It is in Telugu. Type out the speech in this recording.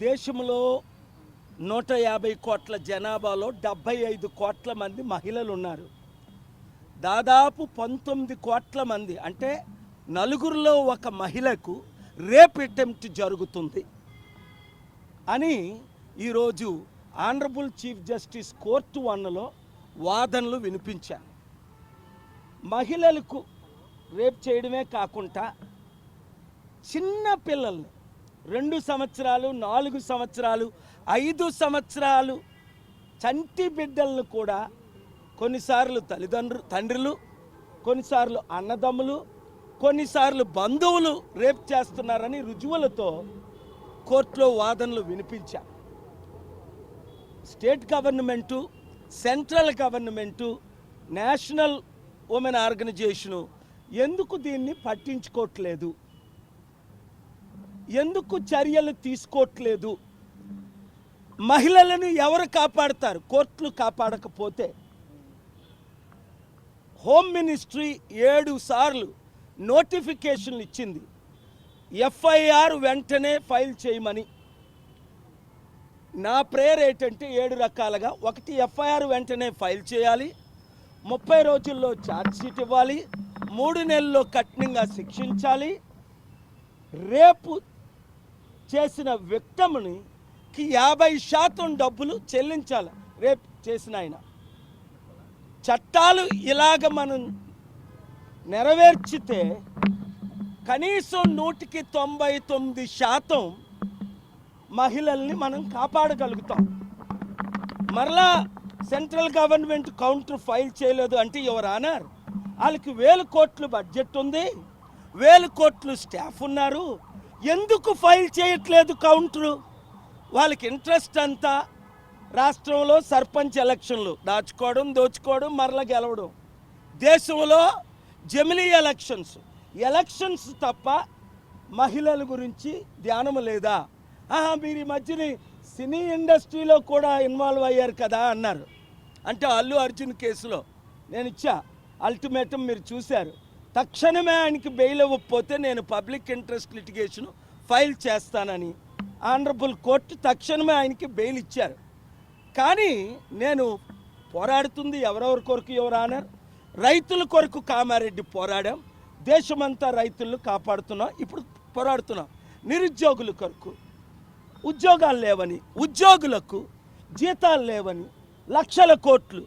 దేశంలో 150 కోట్ల జనాభాలో 75 కోట్ల మంది మహిళలు ఉన్నారు. దాదాపు 19 కోట్ల మంది అంటే నలుగురిలో ఒక మహిళకు రేప్ అటెంప్ట్ జరుగుతుంది అని ఈరోజు ఆనరబుల్ చీఫ్ జస్టిస్ కోర్టు 1లో వాదనలు వినిపించాను. మహిళలకు రేప్ చేయడమే కాకుండా చిన్న పిల్లల్ని 2 సంవత్సరాలు 4 సంవత్సరాలు 5 సంవత్సరాలు చంటి బిడ్డలను కూడా కొన్నిసార్లు తండ్రులు, కొన్నిసార్లు అన్నదమ్ములు, కొన్నిసార్లు బంధువులు రేప్ చేస్తున్నారని రుజువులతో కోర్టులో వాదనలు వినిపించారు. State government, central government, national women organisation ఎందుకు దీన్ని పట్టించుకోవట్లేదు, ఎందుకు చర్యలు తీసుకోవట్లేదు? మహిళలను ఎవరు కాపాడతారు? కోర్టులు కాపాడకపోతే. హోమ్ మినిస్ట్రీ 7 సార్లు నోటిఫికేషన్లు ఇచ్చింది ఎఫ్ఐఆర్ వెంటనే ఫైల్ చేయమని. నా ప్రేయర్ ఏంటంటే 7 రకాలుగా. 1, ఎఫ్ఐఆర్ వెంటనే ఫైల్ చేయాలి, 30 రోజుల్లో ఛార్జ్షీట్ ఇవ్వాలి, 3 నెలల్లో కఠినంగా శిక్షించాలి, రేపు చేసిన విక్టమ్కి 50% డబ్బులు చెల్లించాలి. రేపు చేసిన ఆయన చట్టాలు ఇలాగ మనం నెరవేర్చితే కనీసం 199% మహిళల్ని మనం కాపాడగలుగుతాం. మరలా సెంట్రల్ గవర్నమెంట్ కౌంటర్ ఫైల్ చేయలేదు అంటే యువర్ ఆనర్, వాళ్ళకి 1000 కోట్లు బడ్జెట్ ఉంది, 1000 కోట్లు స్టాఫ్ ఉన్నారు, ఎందుకు ఫైల్ చేయట్లేదు కౌంటరు? వాళ్ళకి ఇంట్రెస్ట్ అంతా రాష్ట్రంలో సర్పంచ్ ఎలక్షన్లు దాచుకోవడం, దోచుకోవడం, మరల గెలవడం. దేశంలో జమిలీ ఎలక్షన్స్ తప్ప మహిళల గురించి ధ్యానం లేదా? మీరు ఈ మధ్యని సినీ ఇండస్ట్రీలో కూడా ఇన్వాల్వ్ అయ్యారు కదా అన్నారు. అంటే అల్లు అర్జున్ కేసులో నేను ఇచ్చా అల్టిమేటం, మీరు చూశారు. తక్షణమే ఆయనకి బెయిల్ ఇవ్వకపోతే నేను పబ్లిక్ ఇంట్రెస్ట్ లిటిగేషన్ ఫైల్ చేస్తానని ఆనరబుల్ కోర్టు తక్షణమే ఆయనకి బెయిల్ ఇచ్చారు. కానీ నేను పోరాడుతుంది ఎవరెవరి కొరకు యువర్ ఆనర్? రైతుల కొరకు కామారెడ్డి పోరాడాం, దేశమంతా రైతులను కాపాడుతున్నాం, ఇప్పుడు పోరాడుతున్నాం. నిరుద్యోగుల కొరకు ఉద్యోగాలు లేవని, ఉద్యోగులకు జీతాలు లేవని లక్షల కోట్లు